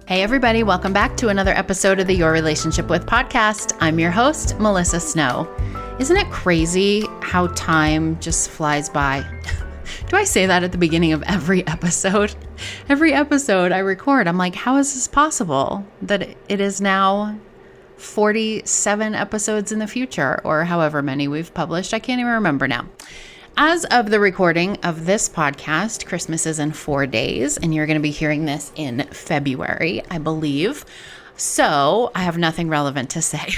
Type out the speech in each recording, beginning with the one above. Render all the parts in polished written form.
Hey, everybody, welcome back to another episode of the Your Relationship With podcast. I'm your host, Melissa Snow. Isn't it crazy how time just flies by? Do I say that at the beginning of every episode? Every episode I record, I'm like, how is this possible that it is now 47 episodes in the future, or however many we've published? I can't even remember now. As of the recording of this podcast, Christmas is in 4 days, and you're going to be hearing this in February, I believe. So I have nothing relevant to say.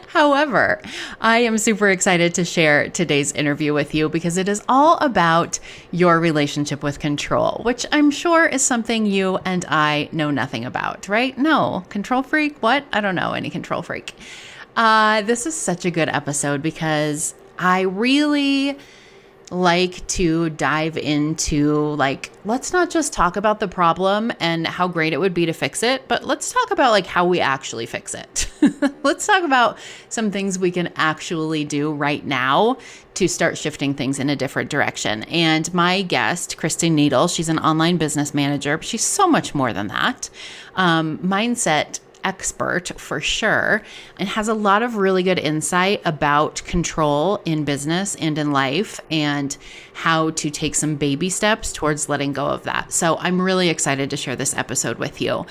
However, I am super excited to share today's interview with you because it is all about your relationship with control, which I'm sure is something you and I know nothing about, right? No, control freak? What? I don't know any control freak. This is such a good episode because I really like to dive into, let's not just talk about the problem and how great it would be to fix it, but let's talk about how we actually fix it. Let's talk about some things we can actually do right now to start shifting things in a different direction. And my guest, Kristen Needle, she's an online business manager, but she's so much more than that. Mindset expert for sure, and has a lot of really good insight about control in business and in life and how to take some baby steps towards letting go of that. So I'm really excited to share this episode with you.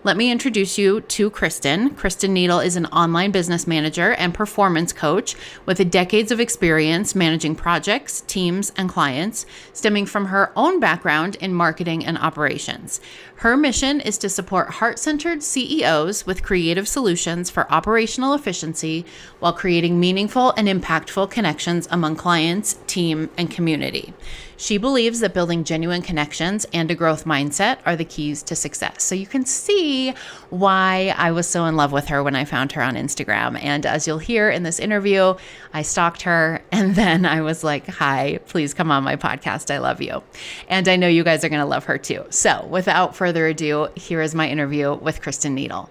Let me introduce you to Kristen. Kristen Needle is an online business manager and performance coach with decades of experience managing projects, teams, and clients, stemming from her own background in marketing and operations. Her mission is to support heart-centered CEOs with creative solutions for operational efficiency while creating meaningful and impactful connections among clients, team, and community. She believes that building genuine connections and a growth mindset are the keys to success. So you can see why I was so in love with her when I found her on Instagram. And as you'll hear in this interview, I stalked her and then I was like, hi, please come on my podcast. I love you. And I know you guys are going to love her too. So without further ado, here is my interview with Kristen Needle.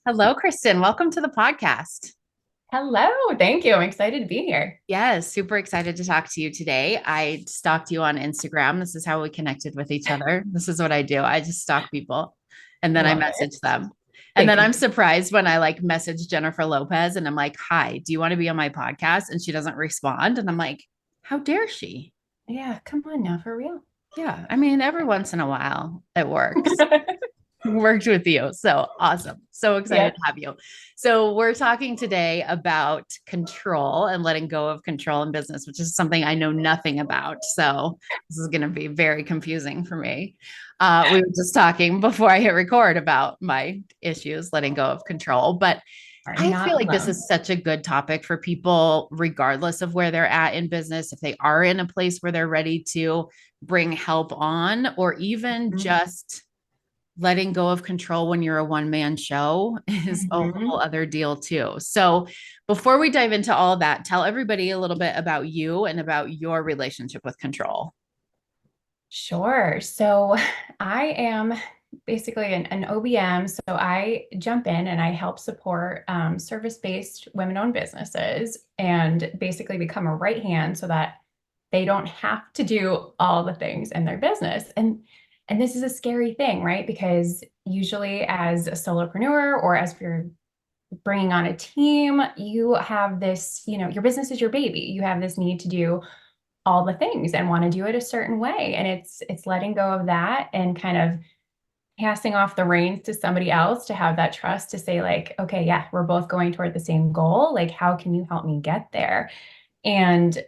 Hello, Kristen. Welcome to the podcast. Hello. Thank you. I'm excited to be here. Yes, super excited to talk to you today. I stalked you on Instagram. This is how we connected with each other. This is what I do. I just stalk people and then I message them. And then I'm surprised when I message Jennifer Lopez and I'm like, hi, do you want to be on my podcast? And she doesn't respond. And I'm like, how dare she? Yeah, come on now, for real. Yeah. I mean, every once in a while it works. Worked with you. So awesome. So excited to have you. So we're talking today about control and letting go of control in business, which is something I know nothing about. So this is going to be very confusing for me. We were just talking before I hit record about my issues, letting go of control, but I feel like this is such a good topic for people, regardless of where they're at in business, if they are in a place where they're ready to bring help on, or even just letting go of control when you're a one-man show is a whole other deal too. So before we dive into all of that, tell everybody a little bit about you and about your relationship with control. Sure. So I am basically an OBM. So I jump in and I help support service-based women-owned businesses and basically become a right hand so that they don't have to do all the things in their business. And this is a scary thing, right? Because usually as a solopreneur or as if you're bringing on a team, you have this, your business is your baby. You have this need to do all the things and want to do it a certain way. And it's letting go of that and kind of passing off the reins to somebody else to have that trust to say okay, yeah, we're both going toward the same goal. How can you help me get there? And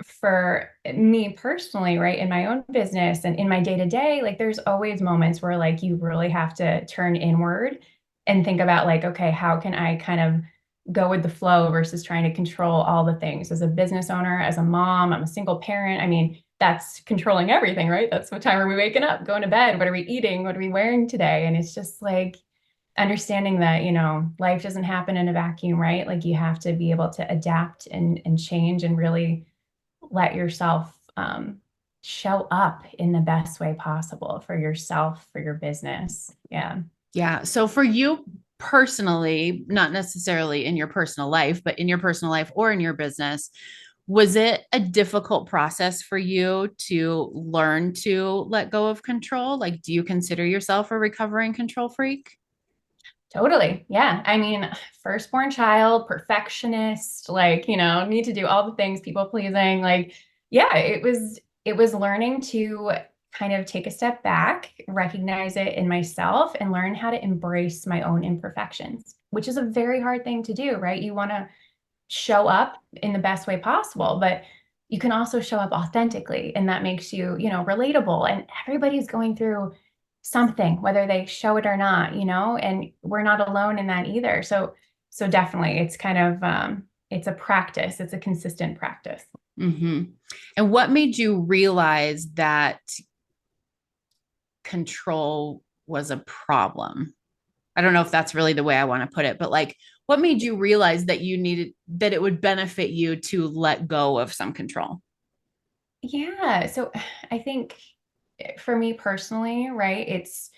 for me personally, right, in my own business and in my day-to-day, there's always moments where you really have to turn inward and think about okay, how can I kind of go with the flow versus trying to control all the things. As a business owner, as a mom, I'm a single parent. I mean, that's controlling everything, right? That's what time are we waking up, going to bed? What are we eating? What are we wearing today? And it's just understanding that, life doesn't happen in a vacuum, right? You have to be able to adapt and change and really let yourself show up in the best way possible for yourself, for your business. Yeah. Yeah. So for you personally, not necessarily in your personal life, but in your personal life or in your business, was it a difficult process for you to learn to let go of control? Like, do you consider yourself a recovering control freak? Totally. Yeah. I mean, firstborn child, perfectionist, like, need to do all the things, people pleasing. Like, yeah, it was learning to kind of take a step back, recognize it in myself, and learn how to embrace my own imperfections, which is a very hard thing to do, right? You want to show up in the best way possible, but you can also show up authentically, and that makes you, relatable. And everybody's going through something, whether they show it or not, and we're not alone in that either. So definitely it's kind of it's a practice, it's a consistent practice. Mm-hmm. And what made you realize that control was a problem? I don't know if that's really the way I want to put it, but like, what made you realize that you needed that it would benefit you to let go of some control? Yeah, so I think for me personally, right, it's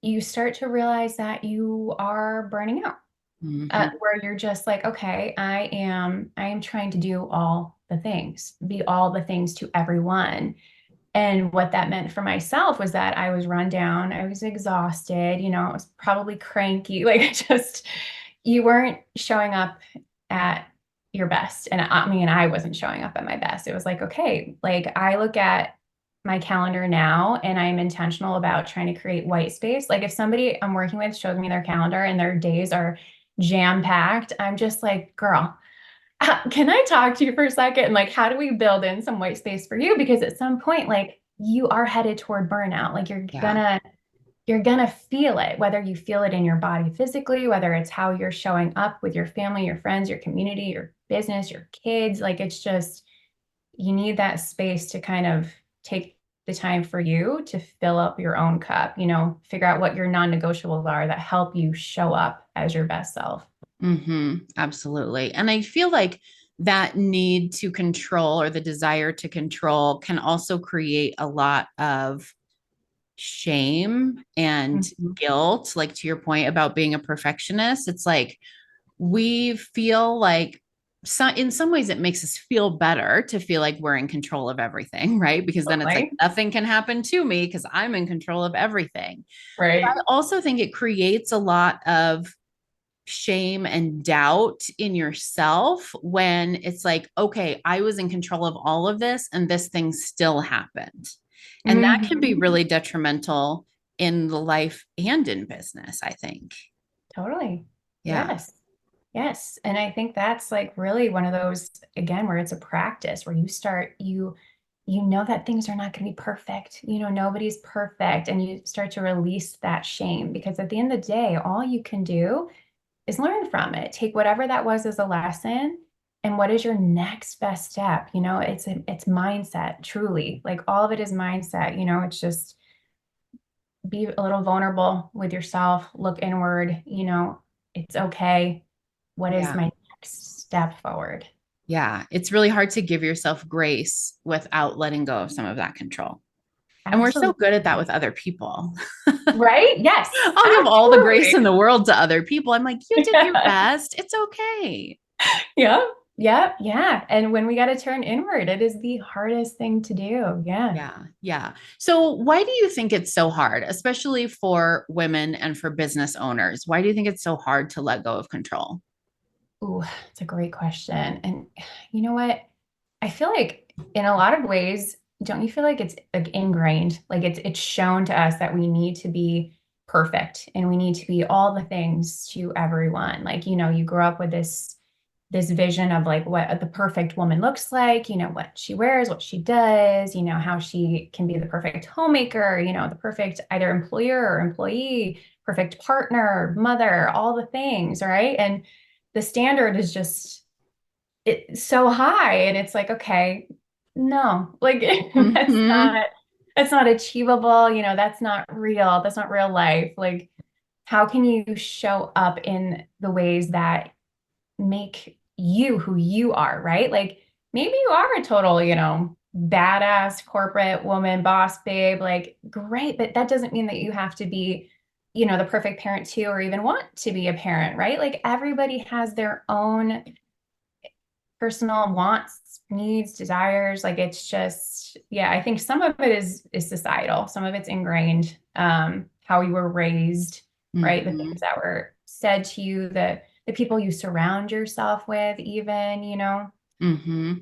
you start to realize that you are burning out, Mm-hmm. where you're just like, okay, I am trying to do all the things, be all the things to everyone. And what that meant for myself was that I was run down, I was exhausted, I was probably cranky, like just you weren't showing up at your best. And I mean, I wasn't showing up at my best. It was like, okay, like I look at my calendar now and I'm intentional about trying to create white space. Like if somebody I'm working with shows me their calendar and their days are jam packed, I'm just like, girl, can I talk to you for a second? And like, how do we build in some white space for you? Because at some point, like you are headed toward burnout. Like Yeah. you're gonna feel it, whether you feel it in your body physically, whether it's how you're showing up with your family, your friends, your community, your business, your kids. Like it's just you need that space to kind of take the time for you to fill up your own cup, figure out what your non-negotiables are that help you show up as your best self. Mm-hmm. Absolutely. And I feel like that need to control or the desire to control can also create a lot of shame and Mhm. guilt. Like to your point about being a perfectionist, it's like we feel like in some ways it makes us feel better to feel like we're in control of everything, right? Because then it's like Totally. nothing can happen to me because I'm in control of everything. But I Right. also think it creates a lot of shame and doubt in yourself when it's like, okay, I was in control of all of this and this thing still happened. And that can be Mhm. really detrimental in the life and in business, I think. Totally. Yeah. Yes. Yes. And I think that's like really one of those, again, where it's a practice where you know that things are not going to be perfect. Nobody's perfect. And you start to release that shame because at the end of the day, all you can do is learn from it. Take whatever that was as a lesson and what is your next best step? It's mindset, truly. Like all of it is mindset. It's just be a little vulnerable with yourself, look inward, it's okay. What is Yeah. my next step forward? Yeah. It's really hard to give yourself grace without letting go of some of that control. And we're so good at that Absolutely. with other people. Right? Yes, I'll give all the grace in absolutely. the world to other people. I'm like, you did your best. It's okay. Yeah, yeah, yeah. And when we got to turn inward, it is the hardest thing to do. Yeah. Yeah. Yeah. So, why do you think it's so hard, especially for women and for business owners? Why do you think it's so hard to let go of control? Ooh, it's a great question. And you know what? I feel like in a lot of ways, don't you feel like it's like ingrained? Like it's shown to us that we need to be perfect and we need to be all the things to everyone. Like, you grow up with this vision of like what the perfect woman looks like, what she wears, what she does, how she can be the perfect homemaker, the perfect either employer or employee, perfect partner, mother, all the things, right? And the standard is just it's so high and it's like, okay, no, like that's Hmm. not that's not achievable, that's not real life. Like how can you show up in the ways that make you who you are, right? Like maybe you are a total, badass corporate woman, boss babe, like great, but that doesn't mean that you have to be, the perfect parent too, or even want to be a parent, right? Like everybody has their own personal wants, needs, desires. Like it's just, yeah, I think some of it is societal, some of it's ingrained, how you were raised, right? The Hmm. things that were said to you, the people you surround yourself with, even, Hmm.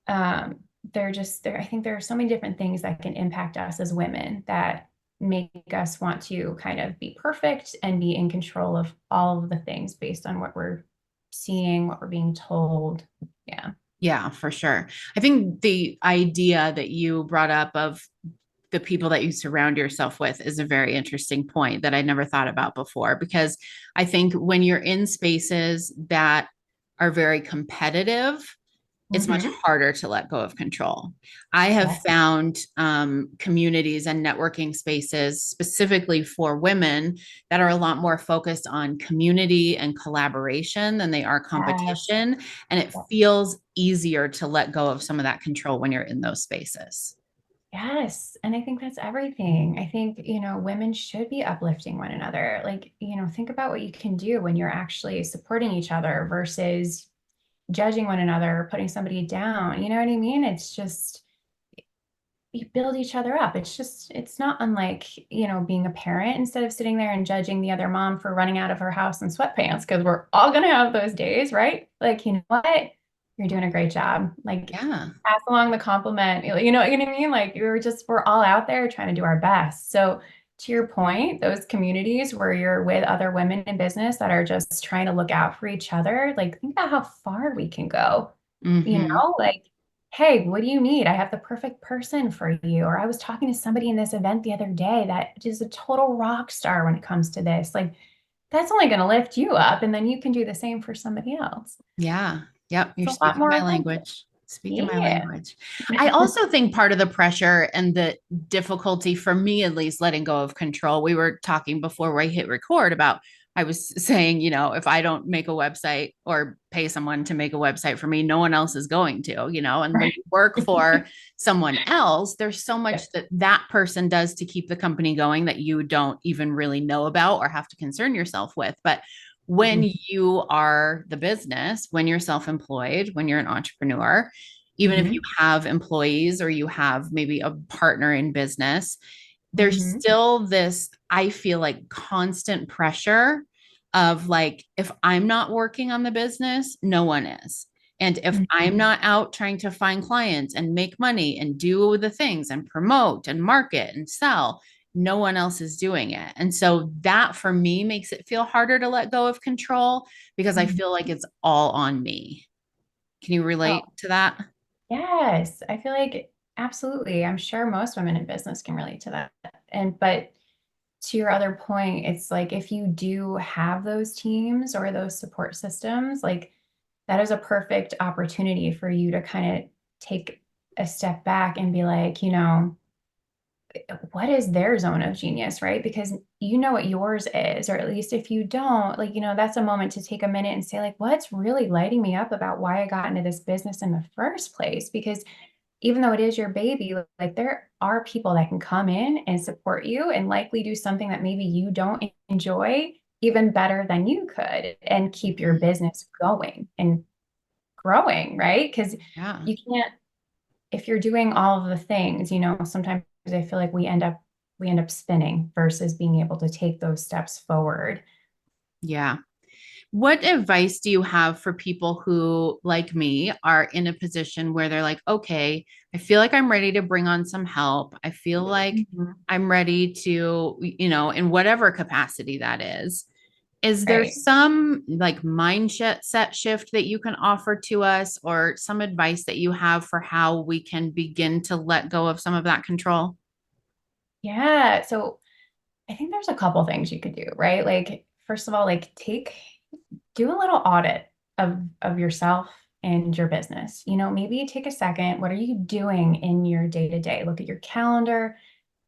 um, they're just there. I think there are so many different things that can impact us as women that make us want to kind of be perfect and be in control of all of the things based on what we're seeing, what we're being told. Yeah. Yeah, for sure. I think the idea that you brought up of the people that you surround yourself with is a very interesting point that I never thought about before, because I think when you're in spaces that are very competitive, it's much Mm-hmm. harder to let go of control. I have Yes. found communities and networking spaces specifically for women that are a lot more focused on community and collaboration than they are Yes. competition. And it feels easier to let go of some of that control when you're in those spaces. Yes. And I think that's everything. I think, women should be uplifting one another. Like, think about what you can do when you're actually supporting each other versus judging one another, putting somebody down. You know what I mean? It's just, you build each other up. It's not unlike, being a parent instead of sitting there and judging the other mom for running out of her house in sweatpants, because we're all going to have those days, right? Like, you know what? You're doing a great job. Like, Yeah. pass along the compliment. You know what I mean? Like, we're all out there trying to do our best. So, to your point, those communities where you're with other women in business that are just trying to look out for each other, like, think about how far we can go. Hmm. Like, hey, what do you need? I have the perfect person for you. Or I was talking to somebody in this event the other day that is a total rock star when it comes to this. Like, that's only going to lift you up. And then you can do the same for somebody else. Yeah. Yep. It's You're a lot speaking more my effective. language. Speaking my Yeah. language. I also think part of the pressure and the difficulty for me, at least, letting go of control. We were talking before we hit record about, I was saying, if I don't make a website or pay someone to make a website for me, no one else is going to, and when Right. you work for someone else, there's so Yeah. much that that person does to keep the company going that you don't even really know about or have to concern yourself with. But when you are the business, when you're self employed, when you're an entrepreneur, even if you Mm-hmm. have employees or you have maybe a partner in business, there's Mm-hmm. still this, I feel like, constant pressure of like, if I'm not working on the business, no one is. And if I'm Mm-hmm. not out trying to find clients and make money and do the things and promote and market and sell, no one else is doing it. And so that for me makes it feel harder to let go of control because I feel like it's all on me. Can you relate Oh, to that? yes. I feel like absolutely. I'm sure most women in business can relate to that. But to your other point, it's like if you do have those teams or those support systems, like that is a perfect opportunity for you to kind of take a step back and be like, what is their zone of genius, right? Because you know what yours is, or at least if you don't, like, that's a moment to take a minute and say, like, what's really lighting me up about why I got into this business in the first place? Because even though it is your baby, like there are people that can come in and support you and likely do something that maybe you don't enjoy even better than you could and keep your Mhm. business going and growing, right? Because Yeah. you can't, if you're doing all of the things, sometimes I feel like we end up spinning versus being able to take those steps forward. Yeah. What advice do you have for people who, like me, are in a position where they're like, okay, I feel like I'm ready to bring on some help. I feel like Mhm. I'm ready to, in whatever capacity that is. Is there Right. some like mindset set shift that you can offer to us or some advice that you have for how we can begin to let go of some of that control? Yeah. So I think there's a couple things you could do, right? Like, first of all, like do a little audit of yourself and your business. Maybe take a second. What are you doing in your day to day? Look at your calendar.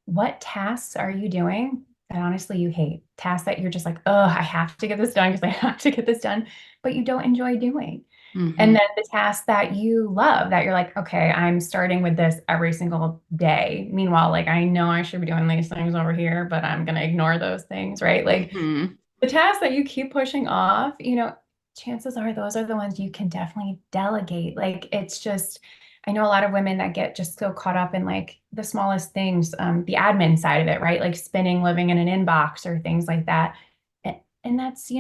What tasks are you doing that honestly you hate? Tasks that you're just like, oh, I have to get this done because I have to get this done, but you don't enjoy doing. And Mm-hmm. then the tasks that you love, that you're like, okay, I'm starting with this every single day. Meanwhile, like I know I should be doing these things over here, but I'm going to ignore those things, right? Like Mm-hmm. the tasks that you keep pushing off, chances are those are the ones you can definitely delegate. Like it's just, I know a lot of women that get just so caught up in like the smallest things, the admin side of it, right? Like spinning, living in an inbox or things like that. And that's,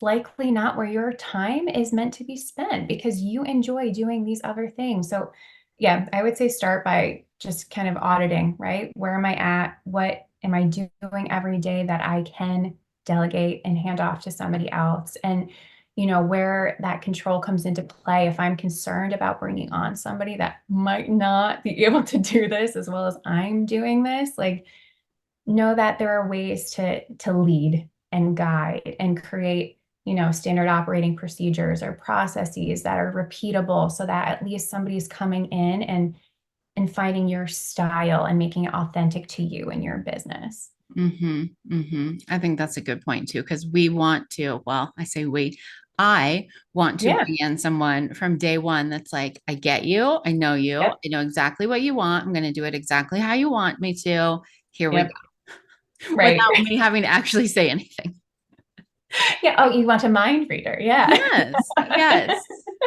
likely not where your time is meant to be spent because you enjoy doing these other things. So, yeah, I would say start by just kind of auditing, right? Where am I at? What am I doing every day that I can delegate and hand off to somebody else? And, where that control comes into play. If I'm concerned about bringing on somebody that might not be able to do this as well as I'm doing this, like, know that there are ways to lead and guide and create standard operating procedures or processes that are repeatable so that at least somebody's coming in and finding your style and making it authentic to you and your business. Mm-hmm. Mm-hmm. I think that's a good point too, because we want to, well, I say we, I want to Yeah. bring in someone from day one that's like, I get you, I know you, Yep. I know exactly what you want. I'm going to do it exactly how you want me to. Here we Yep. go. Right. Without me having to actually say anything. Yeah. Oh, you want a mind reader. Yeah. Yes, yes,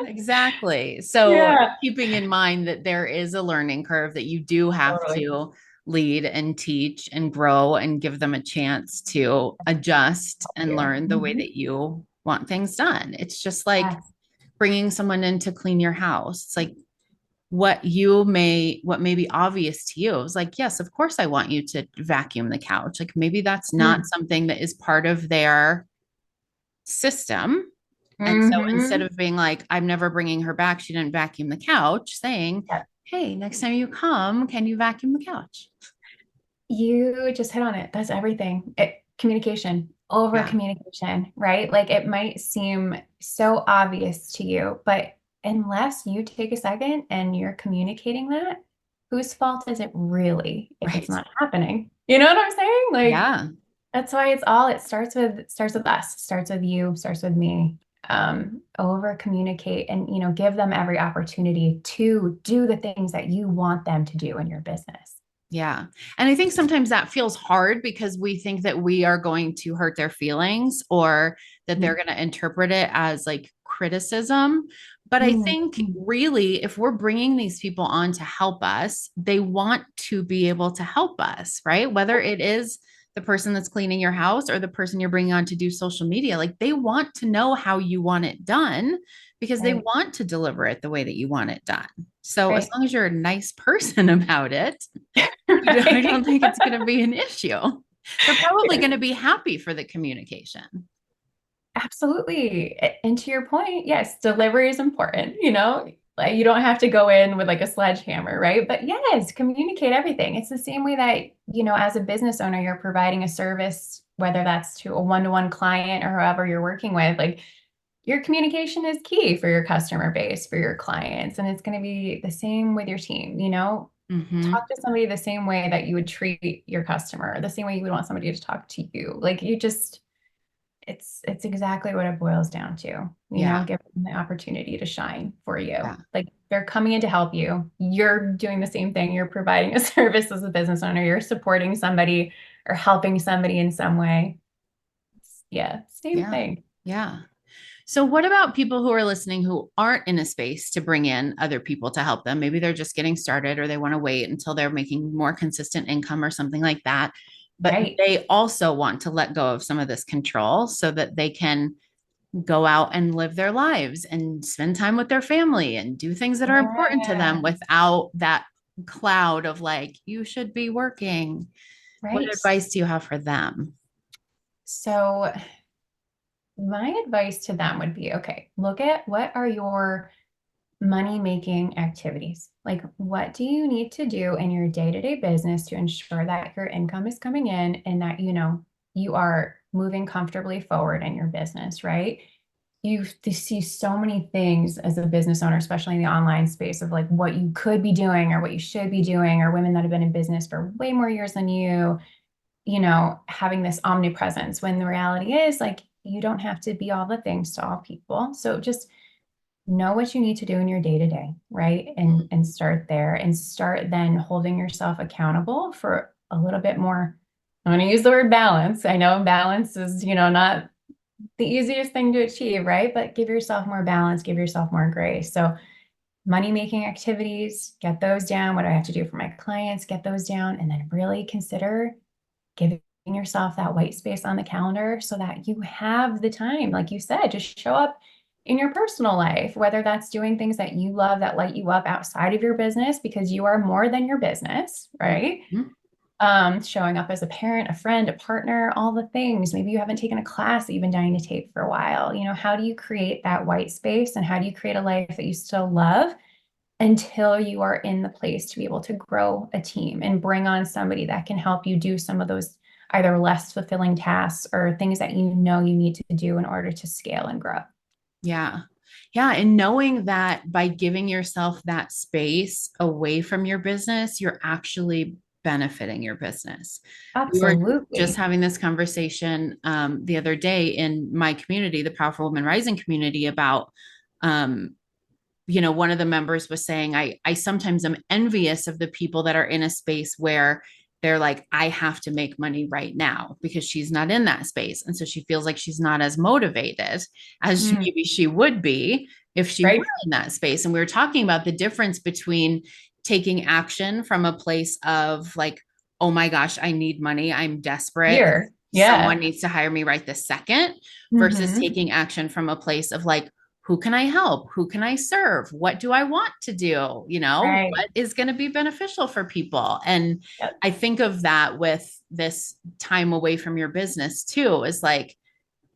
exactly. So Yeah. keeping in mind that there is a learning curve that you do have Totally. to lead and teach and grow and give them a chance to adjust and Yeah. learn the way Mhm. that you want things done. It's just like Yes. bringing someone in to clean your house. It's like what may be obvious to you. It's like, yes, of course I want you to vacuum the couch. Like maybe that's not Mm. something that is part of their system. And so instead Mhm. of being like, I'm never bringing her back, she didn't vacuum the couch, saying, Yep. hey, next time you come, can you vacuum the couch? You just hit on it. That's everything. Communication, over Yeah, communication, right? Like it might seem so obvious to you, but unless you take a second and you're communicating that, whose fault is it really if it's right. not happening? You know what I'm saying? Like Yeah, that's why it starts with us, starts with you, starts with me. Over communicate and give them every opportunity to do the things that you want them to do in your business. yeah. And I think sometimes that feels hard because we think that we are going to hurt their feelings or that they're going to interpret it as like criticism. But I Mm. think Mm. really, if we're bringing these people on to help us, they want to be able to help us, right? Whether it is the person that's cleaning your house or the person you're bringing on to do social media, like they want to know how you want it done because they Right, want to deliver it the way that you want it done. So as right, long as you're a nice person about it, I right. don't think it's going to be an issue. They're probably going to be happy for the communication. Absolutely. And to your point, yes, delivery is important, Like you don't have to go in with like a sledgehammer, right? But yes, communicate everything. It's the same way that, as a business owner, you're providing a service, whether that's to a one-to-one client or whoever you're working with, like your communication is key for your customer base, for your clients. And it's going to be the same with your team, Mm-hmm. talk to somebody the same way that you would treat your customer, the same way you would want somebody to talk to you. Like you just, it's exactly what it boils down to, Yeah. give them the opportunity to shine for you. Yeah. Like they're coming in to help you. You're doing the same thing. You're providing a service as a business owner. You're supporting somebody or helping somebody in some way. Yeah, same Yeah. thing. Yeah. So, what about people who are listening who aren't in a space to bring in other people to help them? Maybe they're just getting started or they want to wait until they're making more consistent income or something like that. But Right. they also want to let go of some of this control so that they can go out and live their lives and spend time with their family and do things that are important to Yeah. them without that cloud of like, you should be working. What Right. advice do you have for them? So my advice to them would be, okay, look at what are your money making activities. Like, what do you need to do in your day to day business to ensure that your income is coming in and that, you are moving comfortably forward in your business, right? You see so many things as a business owner, especially in the online space of like what you could be doing or what you should be doing, or women that have been in business for way more years than you, having this omnipresence when the reality is like you don't have to be all the things to all people. So just know what you need to do in your day to day, right? And start there and start then holding yourself accountable for a little bit more. I'm going to use the word balance. I know balance is, not the easiest thing to achieve, right? But give yourself more balance, give yourself more grace. So money making activities, get those down. What do I have to do for my clients? Get those down, and then really consider giving yourself that white space on the calendar so that you have the time, like you said, just show up in your personal life, whether that's doing things that you love that light you up outside of your business because you are more than your business, right? Mhm. Showing up as a parent, a friend, a partner, all the things. Maybe you haven't taken a class that you've been dying to take for a while. How do you create that white space and how do you create a life that you still love until you are in the place to be able to grow a team and bring on somebody that can help you do some of those either less fulfilling tasks or things that you need to do in order to scale and grow. Yeah. Yeah. And knowing that by giving yourself that space away from your business, you're actually benefiting your business. We were just Absolutely. having this conversation the other day in my community, the Powerful Woman Rising community, about um, one of the members was saying, I sometimes am envious of the people that are in a space where they're like, I have to make money right now because she's not in that space. And so she feels like she's not as motivated as Mm, maybe she would be if she were right? in that space. And we were talking about the difference between taking action from a place of like, oh my gosh, I need money. I'm desperate. Here. Someone Yeah. needs to hire me right this second versus Hmm. taking action from a place of like, who can I help? Who can I serve? What do I want to do? Right. What is going to be beneficial for people? And Yep. I think of that with this time away from your business too, is like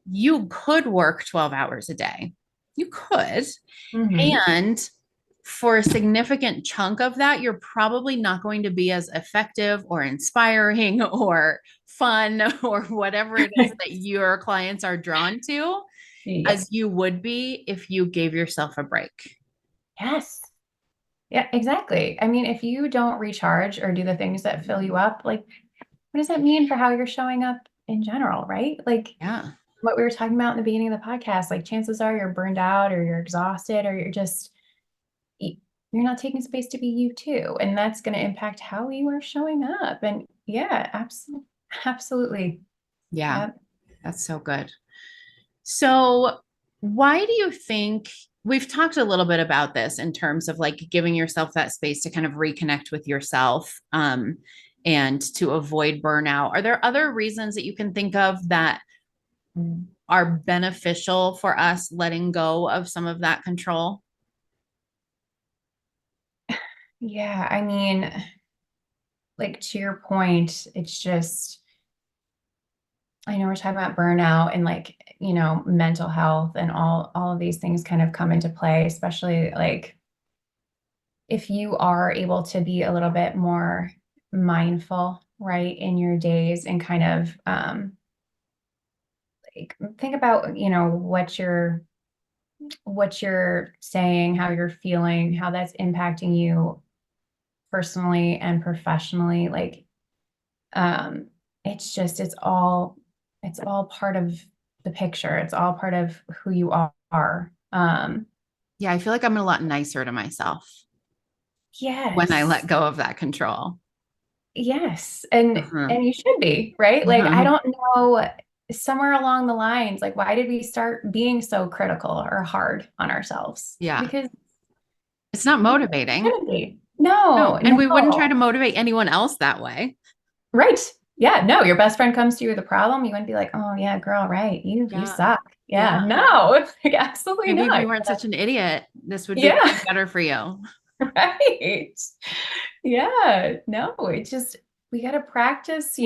you could work 12 hours a day. You could. Hmm. And for a significant chunk of that, you're probably not going to be as effective or inspiring or fun or whatever it is that your clients are drawn to Yeah. as you would be if you gave yourself a break. Yes. Yeah, exactly. I mean, if you don't recharge or do the things that fill you up, like, what does that mean for how you're showing up in general, right? Like Yeah. what we were talking about in the beginning of the podcast, like chances are you're burned out or you're exhausted or y- you're not taking space to be you too. And that's going to impact how you are showing up. And yeah, absolutely. Absolutely. Yeah. Yep. That's so good. So, why do you think we've talked a little bit about this in terms of like giving yourself that space to kind of reconnect with yourself and to avoid burnout? Are there other reasons that you can think of that are beneficial for us letting go of some of that control? Yeah. I mean, like to your point, it's just, I know we're talking about burnout and like, mental health and all of these things kind of come into play, especially like if you are able to be a little bit more mindful, right, in your days and kind of like think about, what you're saying, how you're feeling, how that's impacting you personally and professionally. Like um it's all part of the picture. It's all part of who you are. Yeah, I feel like I'm a lot nicer to myself when I Yes. let go of that control. Yes. And Uh-huh. and you should be, right? Like I Uh-huh. don't know, somewhere along the lines, like why did we start being so critical or hard on ourselves? Yeah. Because It's not we motivating. shouldn't be. No, No. And we wouldn't try no. to motivate anyone else that way. Right. Yeah, no, your best friend comes to you with a problem, you wouldn't be like, "Oh yeah, girl, right. You Yeah. suck." Yeah, Yeah. no, like absolutely Maybe if not. you weren't such an idiot, this would be Yeah, going better for you. right. Yeah, no, it's just we got to practice,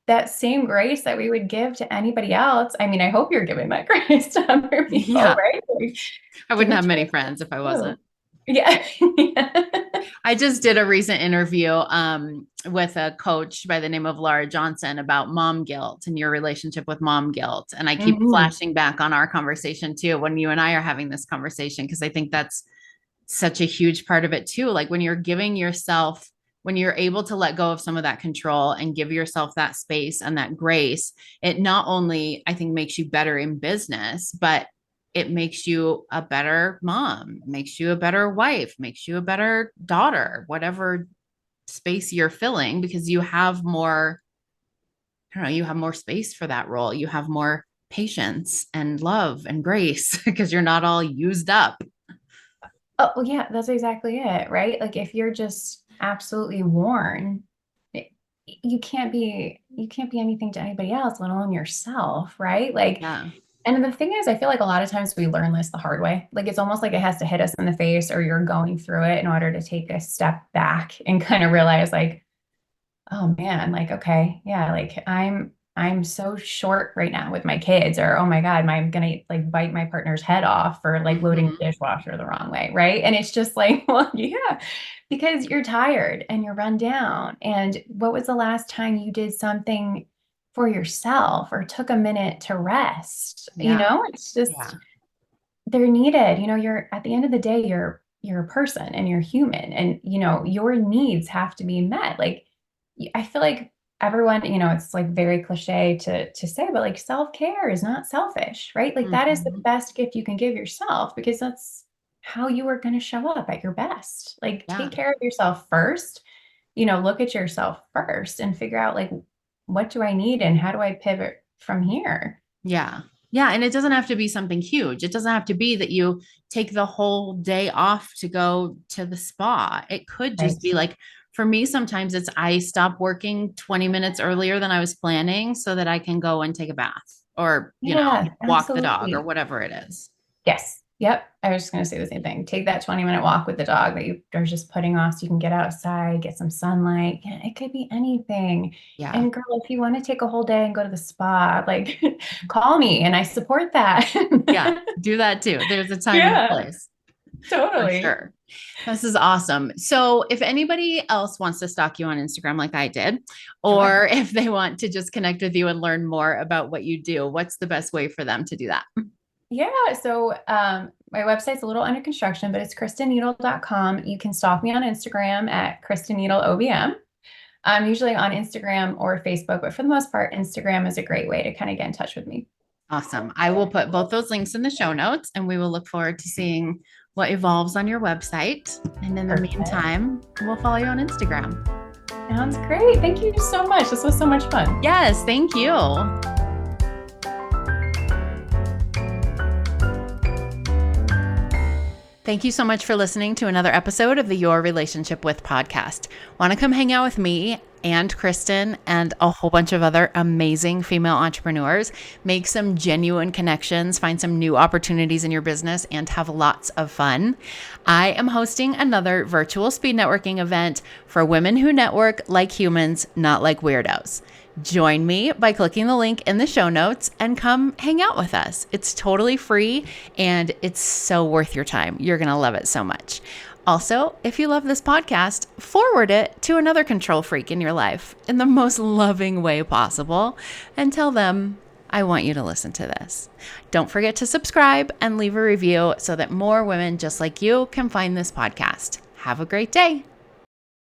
that same grace that we would give to anybody else. I mean, I hope you're giving that grace to other people, Yeah. right? Like, I give wouldn't it have to many yourself friends if I too. wasn't. Yeah. Yeah. I just did a recent interview with a coach by the name of Laura Johnson about mom guilt and your relationship with mom guilt. And I keep Mhm. flashing back on our conversation too when you and I are having this conversation, because I think that's such a huge part of it too. Like when you're able to let go of some of that control and give yourself that space and that grace, it not only, I think, makes you better in business, but it makes you a better mom, makes you a better wife, makes you a better daughter, whatever space you're filling, because you have more, I don't know, you have more space for that role. You have more patience and love and grace because you're not all used up. Oh, well, yeah, that's exactly it, right? Like if you're just absolutely worn, it- you can't be anything to anybody else, let alone yourself, right? Like, Yeah. and the thing is, I feel like a lot of times we learn this the hard way. Like it's almost like it has to hit us in the face or you're going through it in order to take a step back and kind of realize like, oh man, like, okay, yeah, like I'm so short right now with my kids, or oh my God, I'm gonna like bite my partner's head off for like loading Mhm. the dishwasher the wrong way, right? And it's just like, well, yeah, because you're tired and you're run down. And what was the last time you did something for yourself or took a minute to rest? Yeah. It's just Yeah. they're needed. You're at the end of the day, you're a person and you're human, and your needs have to be met. Like I feel like everyone, it's like very cliche to say, but like self-care is not selfish, right? Like that is the Mhm. best gift you can give yourself because that's how you are going to show up at your best. Like Yeah. take care of yourself first, look at yourself first and figure out like what do I need and how do I pivot from here? Yeah. Yeah. And it doesn't have to be something huge. It doesn't have to be that you take the whole day off to go to the spa. It could just Right. be like, for me, sometimes it's I stop working 20 minutes earlier than I was planning so that I can go and take a bath or, Yeah, walk the dog or absolutely. whatever it is. Yes. Yep. I was just going to say the same thing. Take that 20-minute walk with the dog that you are just putting off so you can get outside, get some sunlight. Yeah, it could be anything. Yeah. And girl, if you want to take a whole day and go to the spa, like call me and I support that. Yeah. Do that too. There's a time and a Yeah, place for totally. sure. This is awesome. So, if anybody else wants to stalk you on Instagram like I did, Sure. or if they want to just connect with you and learn more about what you do, what's the best way for them to do that? Yeah. So my website's a little under construction, but it's kristenneedle.com. You can stalk me on Instagram at Kristen Needle OBM. I'm usually on Instagram or Facebook, but for the most part, Instagram is a great way to kind of get in touch with me. Awesome. I will put both those links in the show notes and we will look forward to seeing what evolves on your website. And in the Perfect. meantime, we'll follow you on Instagram. Sounds great. Thank you so much. This was so much fun. Yes, thank you. Thank you so much for listening to another episode of the Your Relationship With podcast. Want to come hang out with me and Kristen and a whole bunch of other amazing female entrepreneurs, make some genuine connections, find some new opportunities in your business, and have lots of fun? I am hosting another virtual speed networking event for women who network like humans, not like weirdos. Join me by clicking the link in the show notes and come hang out with us. It's totally free and it's so worth your time. You're going to love it so much. Also, if you love this podcast, forward it to another control freak in your life in the most loving way possible and tell them, I want you to listen to this. Don't forget to subscribe and leave a review so that more women just like you can find this podcast. Have a great day.